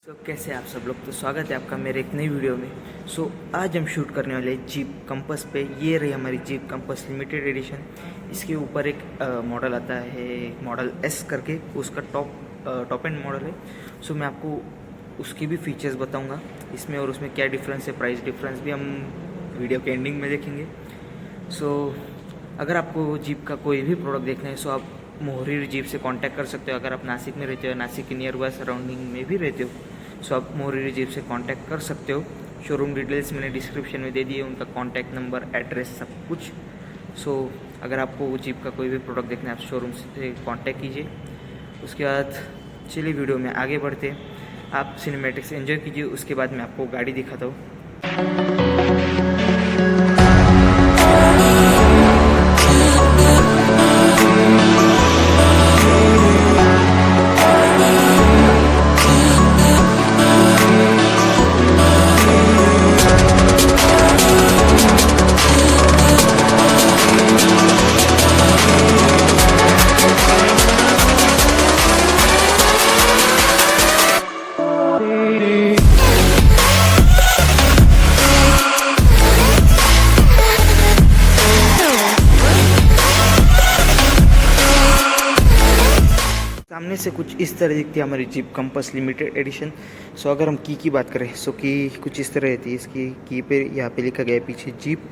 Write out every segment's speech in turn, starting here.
तो कैसे हैं आप सब लोग। तो स्वागत है आपका मेरे एक नई वीडियो में। आज हम शूट करने वाले हैं जीप कंपास पे। ये रही हमारी जीप कंपास लिमिटेड एडिशन। इसके ऊपर एक मॉडल आता है, मॉडल एस करके, उसका टॉप एंड मॉडल है। मैं आपको उसकी भी फीचर्स बताऊंगा इसमें, और उसमें क्या डिफरेंस है, प्राइस डिफरेंस भी हम वीडियो के एंडिंग में देखेंगे। अगर आपको जीप का कोई भी प्रोडक्ट देखना है आप मोहरी जीप से कांटेक्ट कर सकते हो। अगर आप नासिक में रहते हो, नासिक के नियर बाय सराउंडिंग में भी रहते हो, आप मोहरी जीप से कांटेक्ट कर सकते हो। शोरूम डिटेल्स मैंने डिस्क्रिप्शन में दे दिए, उनका कांटेक्ट नंबर, एड्रेस, सब कुछ। अगर आपको जीप का कोई भी प्रोडक्ट देखना है आप शोरूम से कांटेक्ट कीजिए। उसके बाद चलिए वीडियो में आगे बढ़ते हैं। आप सिनेमैटिक्स एंजॉय कीजिए, उसके बाद मैं आपको गाड़ी दिखाता हूँ। सामने से कुछ इस तरह दिखती है हमारी जीप कंपास लिमिटेड एडिशन। अगर हम की बात करें की कुछ इस तरह रहती है। इसकी की पे यहाँ पे लिखा गया है पीछे जीप।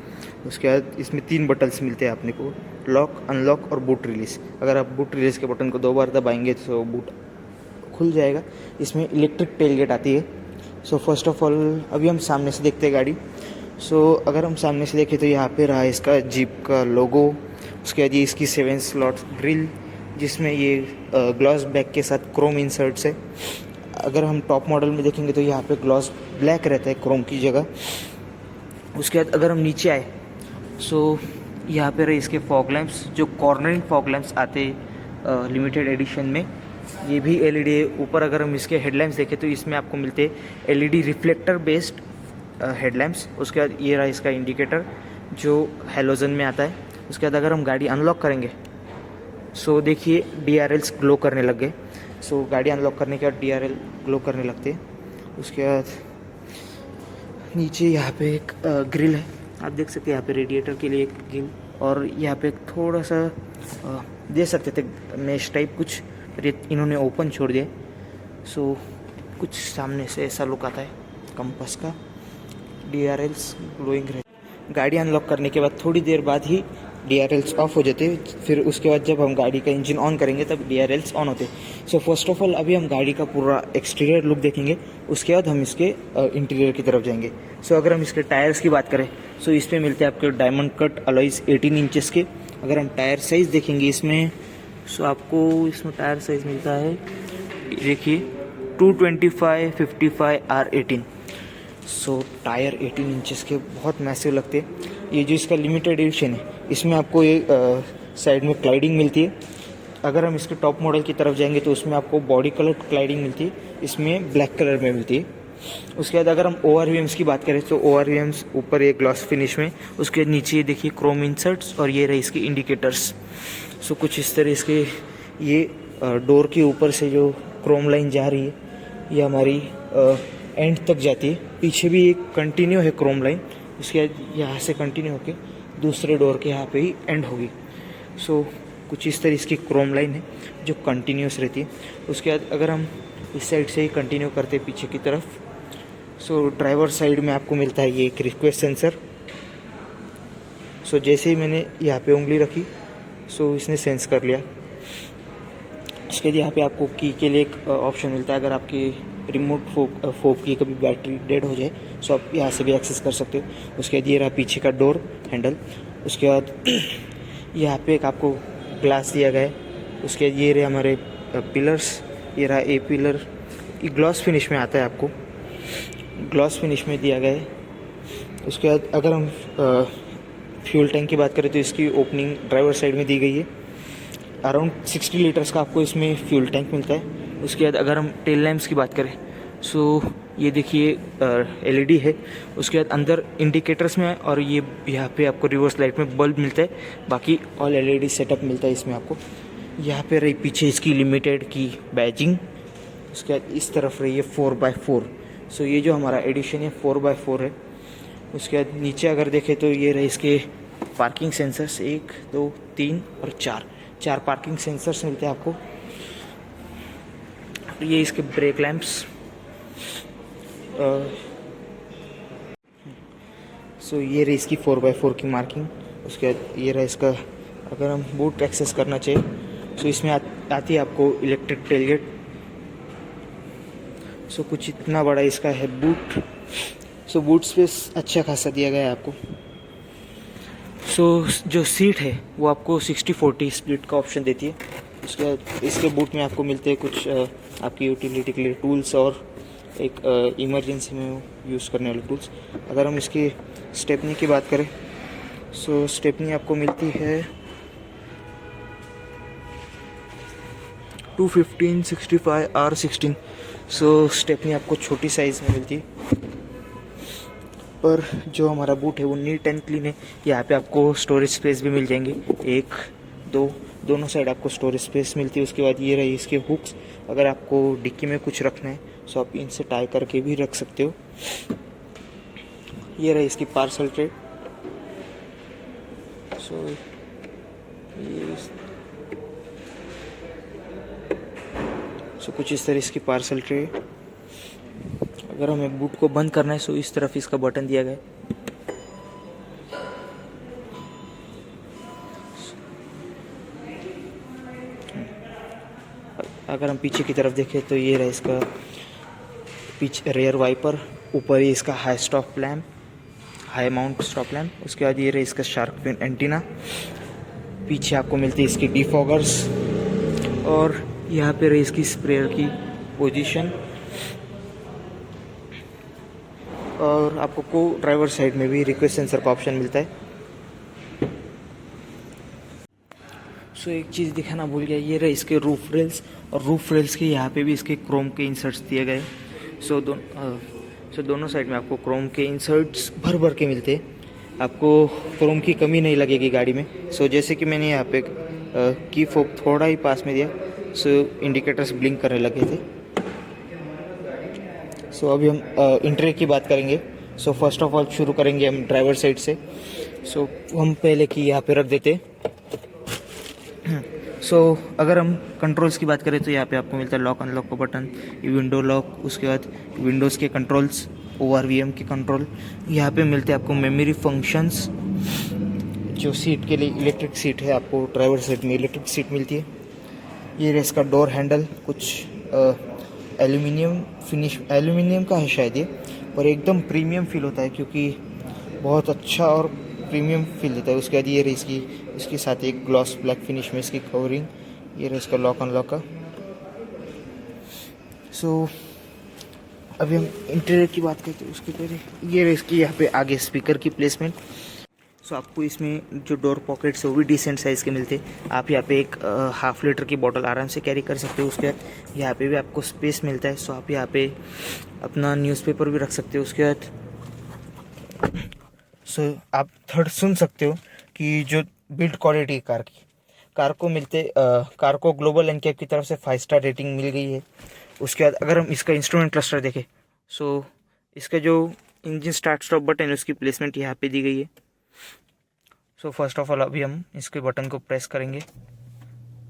उसके बाद इसमें 3 बटन्स मिलते हैं अपने को, लॉक, अनलॉक और बूट रिलीज। अगर आप बूट रिलीज के बटन को 2 बार दबाएंगे तो बूट खुल जाएगा। इसमें इलेक्ट्रिक टेलगेट आती है। फर्स्ट ऑफ ऑल अभी हम सामने से देखते हैं गाड़ी। अगर हम सामने से देखें तो यहाँ पे रहा इसका जीप का लोगो। उसके बाद ये इसकी 7 स्लॉट ग्रिल, जिसमें ये ग्लॉस बैक के साथ क्रोम इंसर्ट्स है। अगर हम टॉप मॉडल में देखेंगे तो यहाँ पे ग्लॉस ब्लैक रहता है क्रोम की जगह। उसके बाद अगर हम नीचे आए यहाँ पे रहे इसके फॉग लैंप्स, जो कॉर्नरिंग फॉग लैंप्स आते लिमिटेड एडिशन में। ये भी एलईडी है। ऊपर अगर हम इसके हेडलैम्प्स देखें तो इसमें आपको मिलते हैं एलईडी रिफ्लेक्टर बेस्ड हेडलैम्प्स। उसके बाद ये रहा इसका इंडिकेटर जो हेलोजन में आता है। उसके बाद अगर हम गाड़ी अनलॉक करेंगे देखिए DRLs ग्लो करने लग गए। गाड़ी अनलॉक करने के बाद DRL ग्लो करने लगते हैं। उसके बाद नीचे यहाँ पे एक ग्रिल है, आप देख सकते हैं। यहाँ पे रेडिएटर के लिए एक ग्रिल, और यहाँ पे थोड़ा सा दे सकते थे मैश टाइप कुछ, पर इन्होंने ओपन छोड़ दिया। कुछ सामने से ऐसा लुक आता है कंपास का। DRLs ग्लोइंग रहे। गाड़ी अनलॉक करने के बाद थोड़ी देर बाद ही DRLs ऑफ हो जाते हैं। फिर उसके बाद जब हम गाड़ी का इंजन ऑन करेंगे तब DRLs ऑन होते हैं। फर्स्ट ऑफ ऑल अभी हम गाड़ी का पूरा एक्सटीरियर लुक देखेंगे, उसके बाद हम इसके इंटीरियर की तरफ जाएंगे। अगर हम इसके टायर्स की बात करें इस पर मिलते हैं आपके डायमंड कट अलॉयज 18 इंचेस के। अगर हम टायर साइज़ देखेंगे इसमें आपको इसमें टायर साइज़ मिलता है, देखिए 225 55 R18। टायर 18 इंचेस के बहुत मैसिव लगते हैं। ये जो इसका लिमिटेड एडिशन है इसमें आपको ये साइड में क्लाइडिंग मिलती है। अगर हम इसके टॉप मॉडल की तरफ जाएंगे तो उसमें आपको बॉडी कलर क्लाइडिंग मिलती है, इसमें ब्लैक कलर में मिलती है। उसके बाद अगर हम ORVMs की बात करें तो ORVMs ऊपर ये ग्लॉस फिनिश में, उसके नीचे देखिए क्रोम इंसर्ट्स, और ये रहे इसके इंडिकेटर्स। कुछ इस तरह इसके ये डोर के ऊपर से जो क्रोम लाइन जा रही है ये हमारी एंड तक जाती है। पीछे भी एक कंटिन्यू है क्रोम लाइन, उसके बाद यहाँ से कंटिन्यू होके दूसरे डोर के यहाँ पे ही एंड होगी। कुछ इस तरह इसकी क्रोम लाइन है जो कंटिन्यूस रहती है। उसके बाद अगर हम इस साइड से ही कंटिन्यू करते हैं पीछे की तरफ, ड्राइवर साइड में आपको मिलता है ये एक रिक्वेस्ट सेंसर। जैसे ही मैंने यहाँ पे उंगली रखी इसने सेंस कर लिया। इसके बाद यहाँ पे आपको की के लिए एक ऑप्शन मिलता है। अगर आपकी रिमोट फोक की कभी बैटरी डेड हो जाए आप यहाँ से भी एक्सेस कर सकते हो। उसके बाद ये रहा पीछे का डोर हैंडल। उसके बाद यहाँ पे एक आपको ग्लास दिया गया है। उसके बाद ये रहे हमारे पिलर्स, ये रहा A पिलर। ये ग्लॉस फिनिश में आता है, आपको ग्लॉस फिनिश में दिया गया है। उसके बाद अगर हम फ्यूल टैंक की बात करें तो इसकी ओपनिंग ड्राइवर साइड में दी गई है। अराउंड 60 लीटर्स का आपको इसमें फ्यूल टैंक मिलता है। उसके बाद अगर हम टेल लैम्प्स की बात करें ये देखिए LED है। उसके बाद अंदर इंडिकेटर्स में, और ये यहाँ पे आपको रिवर्स लाइट में बल्ब मिलता है। बाकी ऑल LED सेटअप मिलता है इसमें आपको। यहाँ पे रही पीछे इसकी लिमिटेड की बैजिंग। उसके बाद इस तरफ रही है 4x4। सो ये जो हमारा एडिशन है 4x4 है। उसके बाद नीचे अगर देखें तो ये रहे इसके पार्किंग सेंसर्स, 1 2 3 और 4 पार्किंग सेंसर्स मिलते हैं आपको। ये इसके ब्रेक लैंप्स। सो ये रही इसकी 4x4 की मार्किंग। उसके बाद ये रहा इसका, अगर हम बूट एक्सेस करना चाहिए सो इसमें आती है आपको इलेक्ट्रिक टेलगेट। सो कुछ इतना बड़ा इसका है बूट। सो बूट स्पेस अच्छा खासा दिया गया है आपको। सो जो सीट है वो आपको 60-40 स्प्लिट का ऑप्शन देती है। उसके बाद इसके बूट में आपको मिलते हैं कुछ आपकी यूटिलिटी के लिए टूल्स और एक इमरजेंसी में यूज़ करने वाले टूल्स। अगर हम इसकी स्टेपनी की बात करें सो स्टेपनी आपको मिलती है 215, 65 R16। सो स्टेपनी आपको छोटी साइज़ में मिलती है, पर जो हमारा बूट है वो नीट एंड क्लीन है। यहाँ पे आपको स्टोरेज स्पेस भी मिल जाएंगे, 1 2 दोनों साइड आपको स्टोरेज स्पेस मिलती है। उसके बाद ये रही इसके हुक्स, अगर आपको डिक्की में कुछ रखना है सो आप इनसे टाई करके भी रख सकते हो। ये रही इसकी पार्सल ट्रे। सो कुछ इस तरह इसकी पार्सल ट्रे। अगर हमें बूट को बंद करना है सो इस तरफ इसका बटन दिया गया है। अगर हम पीछे की तरफ देखें तो ये रहा इसका पीछे रेयर वाइपर, ऊपर ही इसका high stop lamp, high mount stop lamp. उसके बाद ये रहा इसका शार्क फिन एंटीना। पीछे आपको मिलती है इसकी डिफॉगर्स और यहाँ पे रही इसकी स्प्रेयर की पोजीशन। और आपको को ड्राइवर साइड में भी रिक्वेस्ट सेंसर का ऑप्शन मिलता है। सो एक चीज़ दिखाना भूल गया, ये रहे इसके रूफ रेल्स, और रूफ रेल्स के यहाँ पे भी इसके क्रोम के इंसर्ट्स दिए गए। सो दोनों साइड में आपको क्रोम के इंसर्ट्स भर भर के मिलते हैं। आपको क्रोम की कमी नहीं लगेगी गाड़ी में। सो जैसे कि मैंने यहाँ पे की फोब थोड़ा ही पास में दिया सो इंडिकेटर्स ब्लिंक करने लगे थे। सो अभी हम इंटीरियर की बात करेंगे। सो फर्स्ट ऑफ ऑल शुरू करेंगे हम ड्राइवर साइड से। सो हम पहले की यहाँ पे रख देते। सो अगर हम कंट्रोल्स की बात करें तो यहाँ पे आपको मिलता है लॉक अनलॉक का बटन, विंडो लॉक, उसके बाद विंडोज़ के कंट्रोल्स, ORVM के कंट्रोल। यहाँ पे मिलते हैं आपको मेमोरी फंक्शंस। जो सीट के लिए इलेक्ट्रिक सीट है, आपको ड्राइवर साइड में इलेक्ट्रिक सीट मिलती है। ये रहा इसका डोर हैंडल, कुछ एल्यूमिनियम फिनिश, एल्यूमिनियम का है शायद ये, पर एकदम प्रीमियम फील होता है क्योंकि बहुत अच्छा और प्रीमियम फील देता है। उसके बाद ये रही इसके साथ एक ग्लॉस ब्लैक फिनिश में इसकी कवरिंग। ये रहा इसका लॉक अनलॉक का। सो अभी हम इंटीरियर की बात करते हैं उसके पहले ये रही इसकी यहाँ पे आगे स्पीकर की प्लेसमेंट। सो आपको इसमें जो डोर पॉकेट्स है वो भी डिसेंट साइज़ के मिलते हैं। आप यहाँ पे एक ½ लीटर की बोतल आराम से कैरी कर सकते हो। उसके बाद यहाँ पे भी आपको स्पेस मिलता है। सो आप यहाँ पे अपना न्यूज़पेपर भी रख सकते हो। उसके बाद आप थर्ड सुन सकते हो कि जो बिल्ड क्वालिटी कार को कार को ग्लोबल एनकैप की तरफ से 5 स्टार रेटिंग मिल गई है। उसके बाद अगर हम इसका इंस्ट्रूमेंट क्लस्टर देखें सो इसका जो इंजन स्टार्ट स्टॉप बटन है उसकी प्लेसमेंट यहाँ पे दी गई है। सो फर्स्ट ऑफ ऑल अभी हम इसके बटन को प्रेस करेंगे।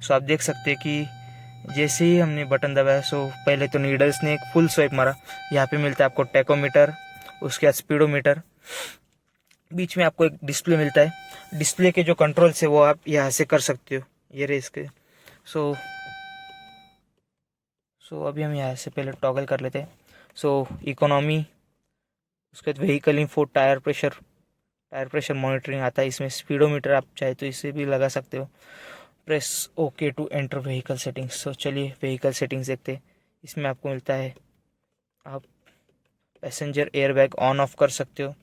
सो आप देख सकते हैं कि जैसे ही हमने बटन दबाया सो पहले तो नीडल्स ने एक फुल स्वाइप मारा। यहाँ पे मिलता है आपको टैकोमीटर, उसके बाद स्पीडोमीटर, बीच में आपको एक डिस्प्ले मिलता है। डिस्प्ले के जो कंट्रोल्स है वो आप यहाँ से कर सकते हो। ये रहे इसके। सो अभी हम यहाँ से पहले टॉगल कर लेते हैं। सो इकोनॉमी, उसके बाद vehicle info, tyre pressure monitoring आता है इसमें। स्पीडोमीटर आप चाहे तो इसे भी लगा सकते हो। Press okay to enter vehicle settings. So चलिए व्हीकल सेटिंग्स देखते हैं। इसमें आपको मिलता है आप पैसेंजर एयरबैग ऑन ऑफ कर सकते हो।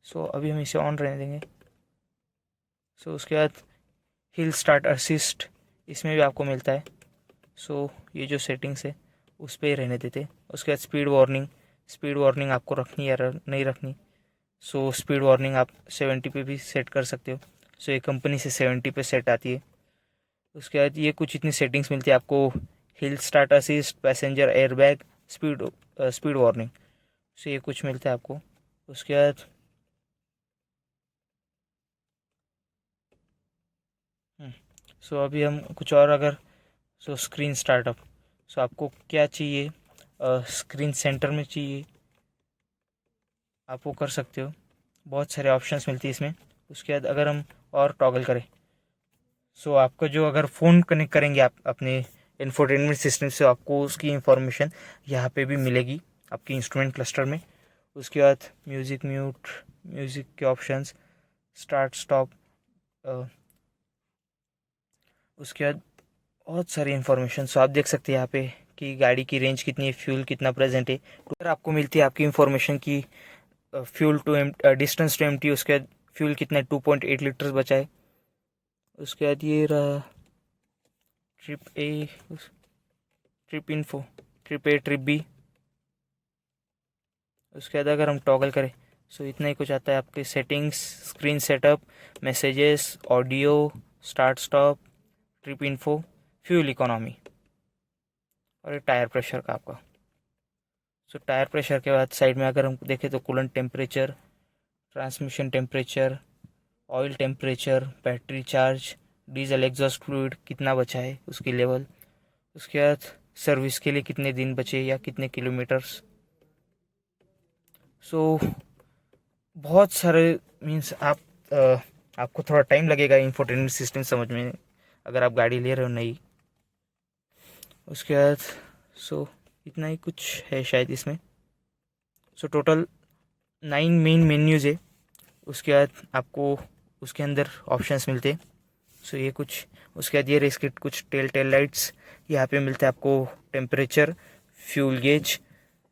सो अभी हम इसे ऑन रहने देंगे। सो उसके बाद हिल स्टार्ट असिस्ट इसमें भी आपको मिलता है। सो ये जो सेटिंग्स है उस पर ही रहने देते। उसके बाद स्पीड वार्निंग आपको रखनी या नहीं रखनी सो स्पीड वार्निंग आप 70 पे भी सेट कर सकते हो। सो ये कंपनी से 70 पे सेट आती है। उसके बाद ये कुछ इतनी सेटिंग्स मिलती है आपको। Hill start assist, passenger airbag, speed warning, so ये कुछ मिलता है आपको। उसके बाद सो अभी हम कुछ और अगर स्क्रीन स्टार्टअप, सो आपको क्या चाहिए, स्क्रीन सेंटर में चाहिए, आप वो कर सकते हो। बहुत सारे ऑप्शंस मिलती है इसमें। उसके बाद अगर हम और टॉगल करें, सो आपका जो अगर फ़ोन कनेक्ट करेंगे आप अपने इंफोटेनमेंट सिस्टम से, आपको उसकी इंफॉर्मेशन यहाँ पे भी मिलेगी आपके इंस्ट्रूमेंट क्लस्टर में। उसके बाद म्यूज़िक म्यूट, म्यूज़िक के ऑप्शंस, स्टार्ट स्टॉप, उसके बाद बहुत सारी इन्फॉर्मेशन। सो आप देख सकते हैं यहाँ पे कि गाड़ी की रेंज कितनी है, फ्यूल कितना प्रेजेंट है। अगर आपको मिलती है आपकी इन्फॉर्मेशन की fuel to distance to empty, उसके बाद फ्यूल कितना है, 2.8 लीटर्स बचा है। उसके बाद ये रहा trip A, trip info, trip A, trip B. उसके बाद अगर हम टॉगल करें, सो इतना ही कुछ आता है। आपके settings, screen setup, messages, audio, start stop, trip info, fuel economy और ये टायर प्रेशर का आपका। सो टायर प्रेशर के बाद साइड में अगर हम देखें तो coolant temperature, transmission temperature, oil temperature, battery charge, diesel exhaust fluid कितना बचा है उसकी लेवल। उसके बाद सर्विस के लिए कितने दिन बचे या कितने किलोमीटर्स। सो बहुत सारे मीन्स आपको थोड़ा टाइम लगेगा इंफोटेनमेंट सिस्टम समझ में अगर आप गाड़ी ले रहे हो नई। उसके बाद इतना ही कुछ है शायद इसमें। टोटल 9 मेन मेन्यूज़ है। उसके बाद आपको उसके अंदर ऑप्शंस मिलते हैं। ये कुछ, उसके बाद ये इसके कुछ टेल लाइट्स यहाँ पे मिलते हैं आपको, टेम्परेचर, फ्यूल गेज।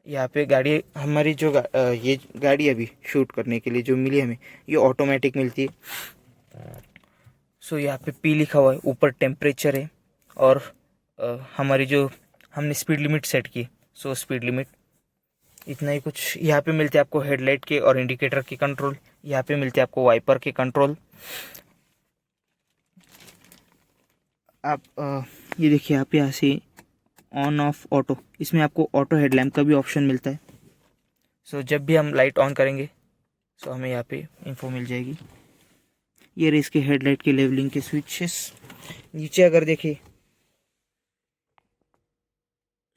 यहाँ पे गाड़ी हमारी जो ये गाड़ी अभी शूट करने के लिए जो मिली हमें, ये ऑटोमेटिक मिलती है। यहाँ पे पी लिखा हुआ है, ऊपर टेम्परेचर है और हमारी जो हमने स्पीड लिमिट सेट की, स्पीड लिमिट। इतना ही कुछ यहाँ पे मिलते हैं आपको, हेडलाइट के और इंडिकेटर के कंट्रोल। यहाँ पे मिलते हैं आपको वाइपर के कंट्रोल। आप ये देखिए आप यहाँ से ऑन ऑफ ऑटो, इसमें आपको ऑटो हेडलैम्प का भी ऑप्शन मिलता है। जब भी हम लाइट ऑन करेंगे हमें यहाँ पे इंफो मिल जाएगी। ये रहे इसके हेडलाइट के लेवलिंग के स्विचेस। नीचे अगर देखें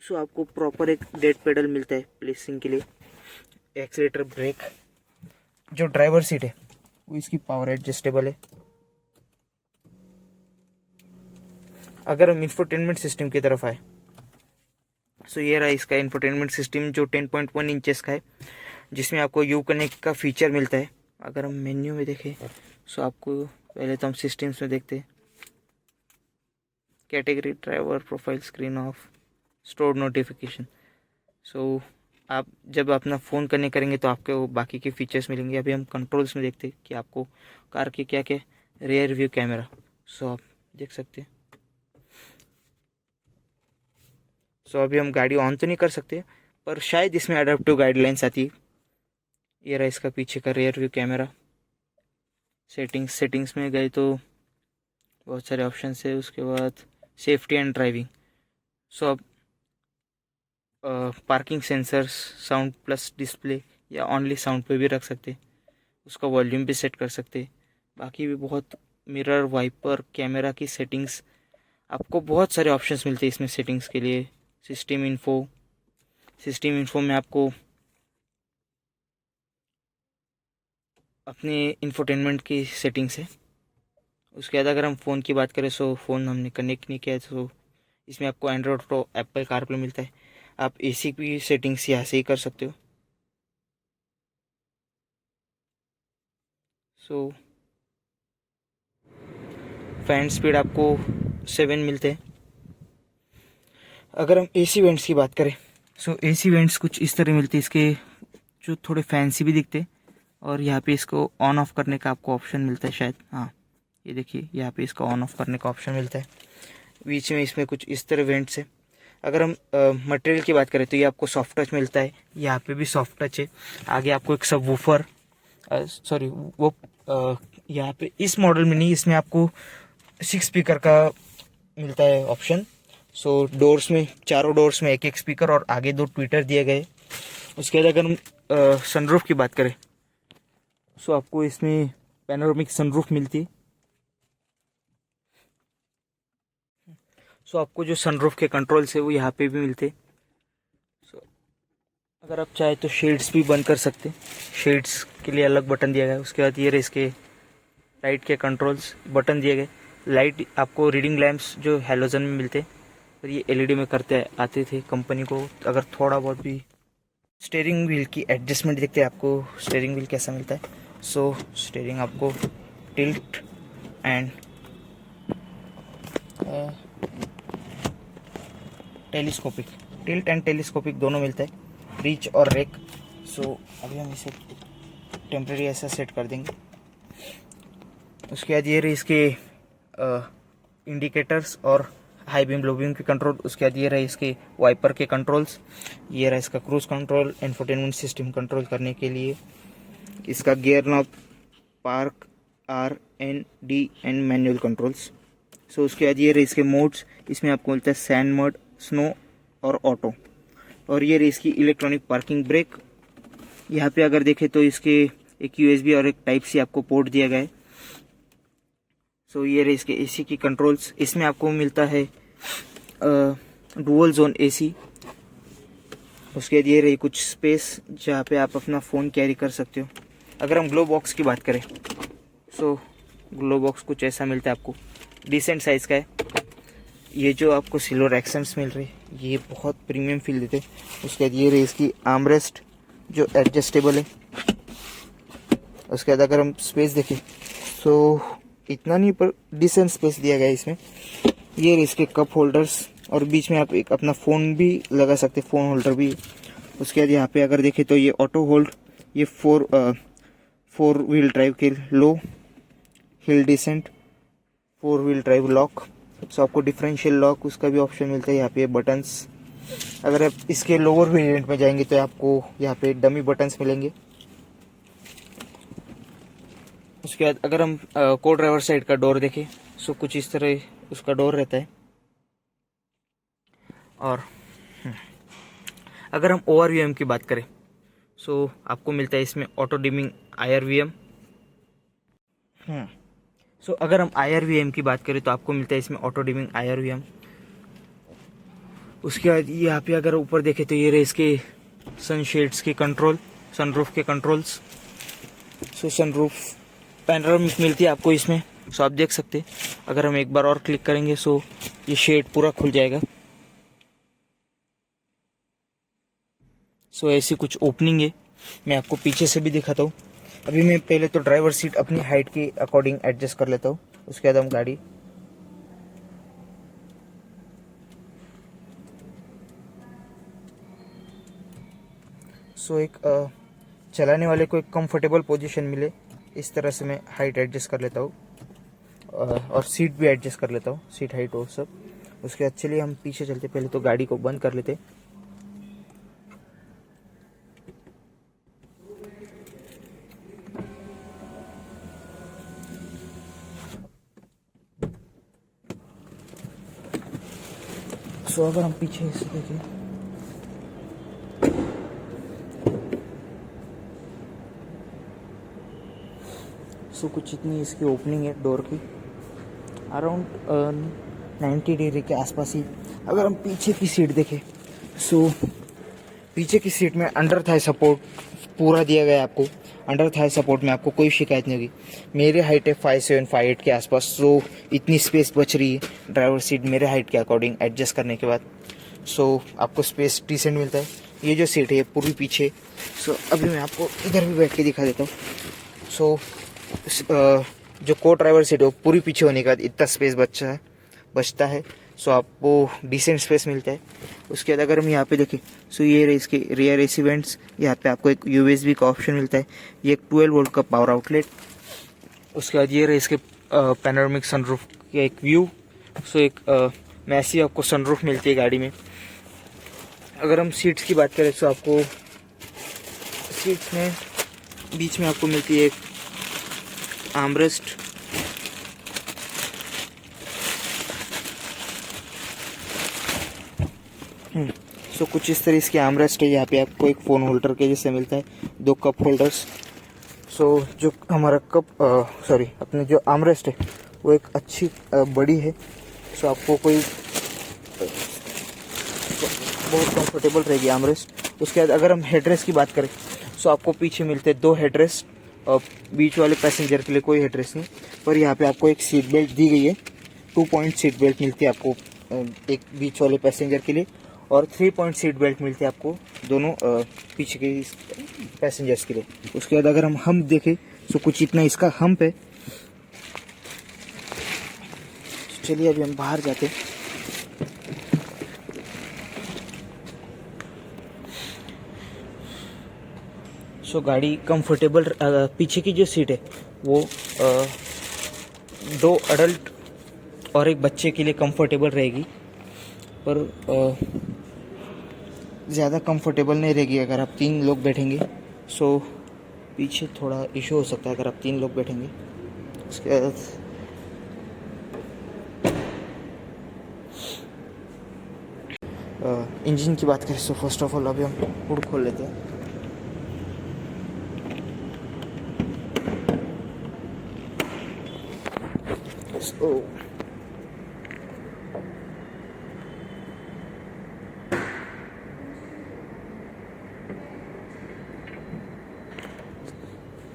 आपको प्रॉपर एक डेड पेडल मिलता है प्लेसिंग के लिए, एक्सीलेटर, ब्रेक। जो ड्राइवर सीट है वो इसकी पावर एडजस्टेबल है। अगर हम इंफोटेनमेंट सिस्टम की तरफ आए, ये रहा इसका इंफोटेनमेंट सिस्टम जो 10.1 इंचेस का है, जिसमें आपको यू कनेक्ट का फीचर मिलता है। अगर हम मेन्यू में देखें आपको, पहले तो हम सिस्टम्स में देखते हैं, category, driver, profile, screen of, store notification. आप जब अपना फ़ोन कनेक्ट करेंगे तो आपको बाकी के फीचर्स मिलेंगे। अभी हम कंट्रोल्स में देखते हैं कि आपको कार के क्या क्या, रियर व्यू कैमरा, आप देख सकते हैं। अभी हम गाड़ी ऑन तो नहीं कर सकते, पर शायद इसमें अडेप्टिव गाइडलाइंस आती है। ये रहा इसका पीछे का रियर व्यू कैमरा। सेटिंग्स में गए तो बहुत सारे ऑप्शन है। उसके बाद सेफ्टी एंड ड्राइविंग, अब parking sensors, sound plus display या ओनली साउंड पे भी रख सकते, उसका वॉल्यूम भी सेट कर सकते। बाकी भी बहुत, मिरर, वाइपर, कैमरा की सेटिंग्स, आपको बहुत सारे ऑप्शंस मिलते हैं इसमें सेटिंग्स के लिए। सिस्टम इन्फो में आपको अपने इंफोटेनमेंट की सेटिंग्स है। उसके बाद अगर हम फ़ोन की बात करें, फ़ोन हमने कनेक्ट नहीं किया है, इसमें आपको एंड्रॉयड प्रो, एप्पल कारप्ले मिलता है। आप एसी की सेटिंग्स यहाँ से ही कर सकते हो। फैन स्पीड आपको 7 मिलते हैं। अगर हम एसी वेंट्स की बात करें, एसी वेंट्स कुछ इस तरह मिलते हैं, इसके जो थोड़े फैंसी भी दिखते हैं। और यहाँ पे इसको ऑन ऑफ करने का आपको ऑप्शन मिलता है शायद, हाँ ये देखिए यहाँ पे इसको ऑन ऑफ करने का ऑप्शन मिलता है। बीच में इसमें कुछ इस तरह वेंट्स है। अगर हम मटेरियल की बात करें तो ये आपको सॉफ्ट टच मिलता है, यहाँ पे भी सॉफ्ट टच है। आगे आपको एक सब वूफर सॉरी वो यहाँ पे इस मॉडल में नहीं, इसमें आपको 6 स्पीकर का मिलता है ऑप्शन। सो डोर्स में, चारों डोर्स में एक एक स्पीकर और आगे 2 ट्विटर दिए गए। उसके बाद अगर हम सनरूफ की बात करें, सो आपको इसमें पैनोरामिक सनरूफ मिलती है। सो आपको जो सनरूफ के कंट्रोल्स है वो यहाँ पे भी मिलते। सो अगर आप चाहे तो शेड्स भी बंद कर सकते, शेड्स के लिए अलग बटन दिया गया है। उसके बाद ये रहे इसके लाइट के कंट्रोल्स, बटन दिए गए। लाइट आपको रीडिंग लैंप्स जो हैलोजन में मिलते और ये एलईडी में करते आते थे कंपनी को। अगर थोड़ा बहुत भी स्टीयरिंग व्हील की एडजस्टमेंट देखते हैं आपको स्टीयरिंग व्हील कैसा मिलता है। सो स्टीयरिंग आपको टिल्ट एंड टेलीस्कोपिक दोनों मिलता है, रीच और रेक। सो अभी हम इसे टेम्परेरी ऐसा सेट कर देंगे। उसके बाद ये रही इसके इंडिकेटर्स और हाई बीम लो बीम के कंट्रोल। उसके बाद ये रहे इसके वाइपर के कंट्रोल्स। ये रहा इसका cruise control, infotainment system control करने के लिए। इसका gear knob, park, R N D and manual controls. So उसके बाद ये रहे इसके मोड्स। इसमें आपको मिलता है सैंड मोड, स्नो और ऑटो। और ये रही इसकी इलेक्ट्रॉनिक पार्किंग ब्रेक। यहाँ पे अगर देखें तो इसके एक यूएसबी और एक टाइप सी आपको पोर्ट दिया गया है। सो ये रहे इसके एसी की कंट्रोल्स। इसमें आपको मिलता है डुअल जोन एसी। उसके बाद ये रही कुछ स्पेस जहाँ पे आप अपना फ़ोन कैरी कर सकते हो। अगर हम ग्लो बॉक्स की बात करें, सो ग्लो बॉक्स कुछ ऐसा मिलता है आपको, डिसेंट साइज़ का है। ये जो आपको सिल्वर एक्सेंट्स मिल रहे हैं ये बहुत प्रीमियम फील देते हैं। उसके बाद ये रही इसकी आर्मरेस्ट जो एडजस्टेबल है। उसके बाद अगर हम स्पेस देखें तो इतना नहीं पर डिसेंट स्पेस दिया गया है इसमें। ये रही इसके कप होल्डर्स और बीच में आप एक अपना फ़ोन भी लगा सकते, फ़ोन होल्डर भी। उसके बाद यहाँ पे अगर देखें तो ये ऑटो होल्ड, ये फोर व्हील ड्राइव के low hill descent 4 wheel drive lock. So आपको डिफरेंशियल लॉक उसका भी ऑप्शन मिलता है। यहाँ पे बटन्स, अगर आप इसके लोअर वेरिएंट में जाएंगे तो आपको यहाँ पे डमी बटन्स मिलेंगे। उसके बाद अगर हम को ड्राइवर साइड का डोर देखें, सो कुछ इस तरह उसका डोर रहता है। और अगर हम ORVM की बात करें, सो आपको मिलता है इसमें ऑटो डिमिंग IRVM। सो अगर हम IRVM की बात करें तो आपको मिलता है इसमें ऑटो डिमिंग IRVM। उसके बाद यहाँ पे अगर ऊपर देखें तो ये रहे इसके सनशेड्स के कंट्रोल, सनरूफ के कंट्रोल्स। सो सनरूफ पैनोरामिक मिलती है आपको इसमें। सो आप देख सकते हैं, अगर हम एक बार और क्लिक करेंगे सो ये शेड पूरा खुल जाएगा। सो ऐसी कुछ ओपनिंग है। मैं आपको पीछे से भी दिखाता हूँ। अभी मैं पहले तो ड्राइवर सीट अपनी हाइट के अकॉर्डिंग एडजस्ट कर लेता हूँ। उसके बाद हम गाड़ी, सो एक चलाने वाले को एक कंफर्टेबल पोजीशन मिले इस तरह से मैं हाइट एडजस्ट कर लेता हूँ और सीट भी एडजस्ट कर लेता हूँ, सीट हाइट और सब। उसके बाद चलिए हम पीछे चलते, पहले तो गाड़ी को बंद कर लेते। सो अगर हम पीछे से देखें, सो कुछ इतनी इसकी ओपनिंग है डोर की, अराउंड 90 डिग्री के आसपास ही। अगर हम पीछे की सीट देखें, सो पीछे की सीट में अंडर थाई सपोर्ट पूरा दिया गया है आपको। अंडर थाई सपोर्ट में आपको कोई शिकायत नहीं होगी। मेरे हाइट है 5'7", 5'8" के आसपास। सो इतनी स्पेस बच रही है ड्राइवर सीट मेरे हाइट के अकॉर्डिंग एडजस्ट करने के बाद। सो आपको स्पेस डिसेंट मिलता है। ये जो सीट है पूरी पीछे। सो अभी मैं आपको इधर भी बैठ के दिखा देता हूँ। सो जो को ड्राइवर सीट है वो पूरी पीछे होने के बाद इतना स्पेस बचता है। सो आपको डिसेंट स्पेस मिलता है। उसके बाद अगर हम यहाँ पे देखें, सो ये रहे इसके रियर एसी वेंट्स। यहाँ पे आपको एक USB का ऑप्शन मिलता है। ये एक 12 वोल्ट का पावर आउटलेट। उसके बाद ये रहे इसके पैनोरामिक सनरूफ का एक व्यू। सो एक मैसिव आपको सनरूफ मिलती है गाड़ी में। अगर हम सीट्स की बात करें तो आपको सीट्स में बीच में आपको मिलती है एक आर्मरेस्ट। सो कुछ इस तरह इसकी आर्मरेस्ट है। यहाँ पे आपको एक फ़ोन होल्डर के जैसे मिलता है, 2 कप होल्डर्स। सो जो हमारा अपने जो आर्मरेस्ट है वो एक अच्छी बड़ी है। सो आपको कोई बहुत कंफर्टेबल रहेगी आर्मरेस्ट। उसके बाद अगर हम हेडरेस्ट की बात करें, सो आपको पीछे मिलते हैं 2 हेडरेस्ट, और बीच वाले पैसेंजर के लिए कोई हेडरेस्ट नहीं। पर यहाँ पे आपको एक सीट बेल्ट दी गई है, 2 पॉइंट सीट बेल्ट मिलती है आपको एक बीच वाले पैसेंजर के लिए, और 3 पॉइंट सीट बेल्ट मिलती है आपको दोनों पीछे के पैसेंजर्स के लिए। उसके बाद अगर हम हम्प देखें, तो कुछ इतना इसका हम्प है। चलिए अभी हम बाहर जाते हैं। सो गाड़ी कंफर्टेबल, पीछे की जो सीट है वो 2 अडल्ट और एक बच्चे के लिए कंफर्टेबल रहेगी, पर ज़्यादा कंफर्टेबल नहीं रहेगी अगर आप 3 लोग बैठेंगे। सो पीछे थोड़ा इशू हो सकता है अगर आप 3 लोग बैठेंगे। उसके बाद इंजन की बात करें, सो फर्स्ट ऑफ ऑल अभी हम हुड खोल लेते हैं।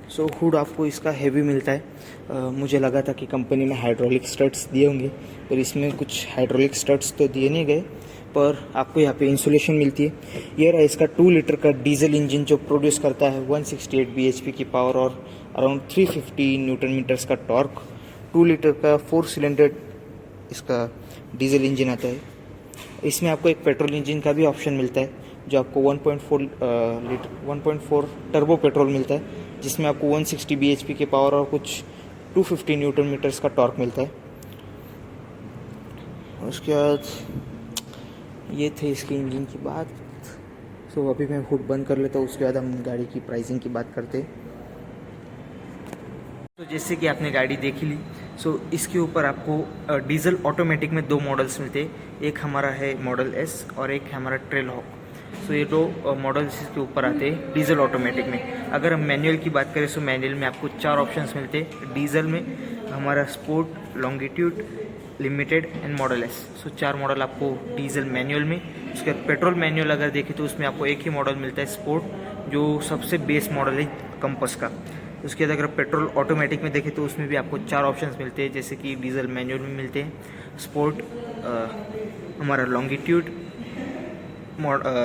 सो हुड आपको इसका हैवी मिलता है। मुझे लगा था कि कंपनी में हाइड्रोलिक स्टड्स दिए होंगे, पर इसमें कुछ हाइड्रोलिक स्टड्स तो दिए नहीं गए, पर आपको यहाँ पे इंसुलेशन मिलती है। ये रहा इसका 2 लीटर का डीजल इंजन जो प्रोड्यूस करता है 168 bhp की पावर और अराउंड 350 न्यूटन मीटर्स का टॉर्क। 2 लीटर का 4 सिलेंडर इसका डीजल इंजन आता है। इसमें आपको एक पेट्रोल इंजन का भी ऑप्शन मिलता है, जो आपको 1.4 टर्बो पेट्रोल मिलता है, जिसमें आपको 160 bhp के पावर और कुछ 250 न्यूटन मीटर्स का टॉर्क मिलता है। उसके बाद ये थे इसके इंजन की बात। सो अभी मैं हुड बंद कर लेता हूँ, उसके बाद हम गाड़ी की प्राइसिंग की बात करते हैं। तो जैसे कि आपने गाड़ी देख ली, सो इसके ऊपर आपको डीजल ऑटोमेटिक में 2 मॉडल्स मिलते हैं। एक हमारा है मॉडल एस और एक है हमारा ट्रेल हॉक। सो ये 2 मॉडल्स इसके ऊपर आते हैं डीजल ऑटोमेटिक में। अगर हम मैनुअल की बात करें, सो मैनुअल में आपको 4 ऑप्शंस मिलते हैं। डीजल में हमारा sport, longitude, limited and model S. So 4 model आपको डीजल मैनुअल में। उसके बाद पेट्रोल मैनुअल अगर देखें तो उसमें आपको एक ही मॉडल मिलता है, स्पोर्ट, जो सबसे बेस मॉडल है कंपस का। उसके बाद अगर पेट्रोल ऑटोमेटिक में देखें तो उसमें भी आपको 4 ऑप्शंस मिलते हैं, जैसे कि डीजल मैनुअल में मिलते हैं, स्पोर्ट, हमारा longitude,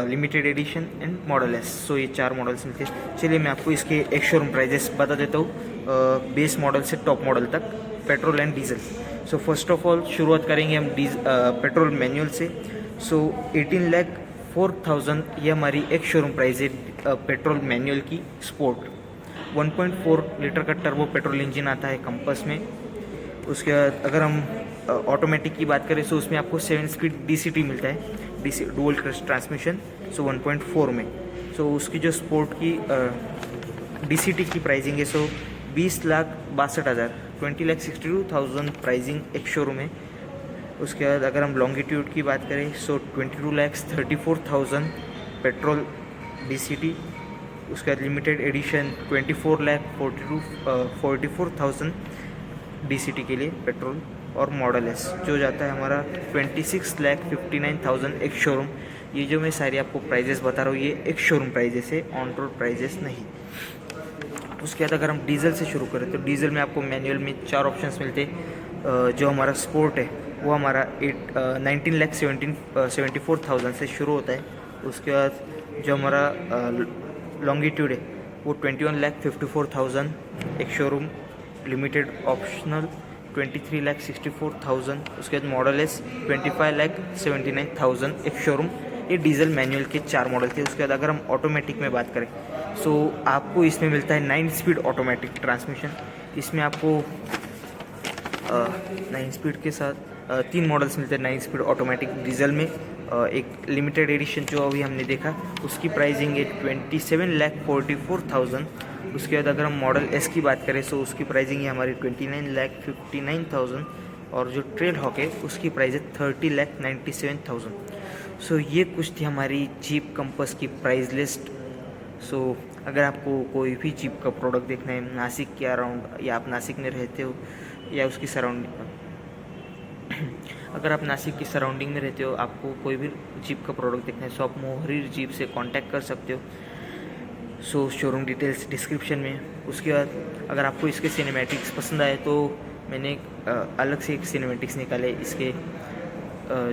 limited edition and model S. So ये 4 मॉडल्स मिलते हैं। चलिए मैं आपको इसके एक शोरूम प्राइजेस बता देता हूँ, बेस मॉडल से टॉप मॉडल तक, petrol and diesel. So first of all शुरुआत करेंगे हम पेट्रोल मैनुअल से। सो 18,04,000 ये हमारी एक शोरूम प्राइस है पेट्रोल मैनुअल की। स्पोर्ट 1.4 लीटर का टर्बो पेट्रोल इंजन आता है कंपस में। उसके बाद अगर हम ऑटोमेटिक की बात करें, तो उसमें आपको 7 स्पीड DCT मिलता है, DC डुअल क्लच ट्रांसमिशन। सो 1.4 में। सो उसकी जो स्पोर्ट की DCT की प्राइसिंग है, सो 20,62,000, 20,62,000 प्राइसिंग एक शोरूम है। उसके बाद अगर हम लॉन्गिट्यूड की बात करें, सो 22,34,000 पेट्रोल DCT। उसके बाद लिमिटेड एडिशन 24,44,000 DCT के लिए पेट्रोल, और मॉडल एस जो जाता है हमारा 26,59,000 एक शोरूम। ये जो मैं सारी आपको प्राइजेस बता रहा हूँ, ये एक शोरूम प्राइजेस है, ऑन रोड प्राइजेस नहीं। उसके बाद अगर हम डीजल से शुरू करें, तो डीजल में आपको मैनुअल में 4 ऑप्शंस मिलते हैं। जो हमारा स्पोर्ट है वो हमारा 19,74,000 से शुरू होता है। उसके बाद जो हमारा लॉन्गिट्यूड है वो 21,54,000 एक शोरूम, लिमिटेड ऑप्शनल 23,64,000। उसके बाद मॉडल एस 25,79,000 एक शोरूम। ये डीजल मैनुअल के 4 मॉडल थे। उसके बाद अगर हम ऑटोमेटिक में बात करें, सो आपको इसमें मिलता है 9 स्पीड ऑटोमेटिक ट्रांसमिशन। इसमें आपको 9 स्पीड के साथ 3 मॉडल्स मिलते हैं 9 स्पीड ऑटोमेटिक डीजल में। एक लिमिटेड एडिशन जो अभी हमने देखा, उसकी प्राइसिंग है 27,44,000 उसके बाद अगर हम मॉडल एस की बात करें तो उसकी प्राइसिंग है हमारी 29,59,000 और जो ट्रेल हॉक है उसकी प्राइस है 30,97,000। सो ये कुछ थी हमारी जीप कंपास की प्राइस लिस्ट। सो अगर आपको कोई भी जीप का प्रोडक्ट देखना है नासिक के अराउंड या आप नासिक में रहते हो या उसकी सराउंडिंग अगर आप नासिक की सराउंडिंग में रहते हो, आपको कोई भी जीप का प्रोडक्ट देखना है, सो आप मोहरी जीप से कांटेक्ट कर सकते हो। सो शोरूम डिटेल्स डिस्क्रिप्शन में। उसके बाद अगर आपको इसके सिनेमैटिक्स पसंद आए तो मैंने अलग से एक सिनेमैटिक्स निकाले इसके,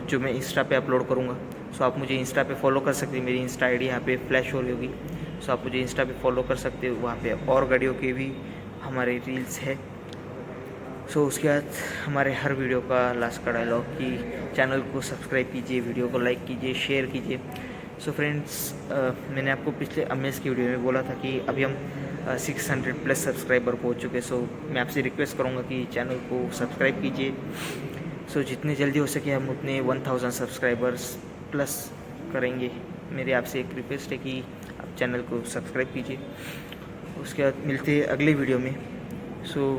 जो मैं इंस्टा पे अपलोड करूँगा। सो आप मुझे इंस्टा पे फॉलो कर सकते हैं, मेरी इंस्टा आईडी यहाँ पे फ्लैश हो रही होगी। सो आप मुझे इंस्टा पे फॉलो कर सकते हो, वहाँ पे और गाड़ियों के भी हमारे रील्स है। सो उसके बाद हमारे हर वीडियो का लास्ट का डायलॉग कि चैनल को सब्सक्राइब कीजिए, वीडियो को लाइक कीजिए, शेयर कीजिए। सो फ्रेंड्स, मैंने आपको पिछले अमेज की वीडियो में बोला था कि अभी हम 600 प्लस सब्सक्राइबर पहुंच चुके। सो मैं आपसे रिक्वेस्ट करूंगा कि चैनल को सब्सक्राइब कीजिए। सो जितने जल्दी हो सके हम उतने 1000 सब्सक्राइबर्स प्लस करेंगे। मेरी आपसे एक रिक्वेस्ट है कि आप चैनल को सब्सक्राइब कीजिए। उसके बाद मिलते हैं अगले वीडियो में। सो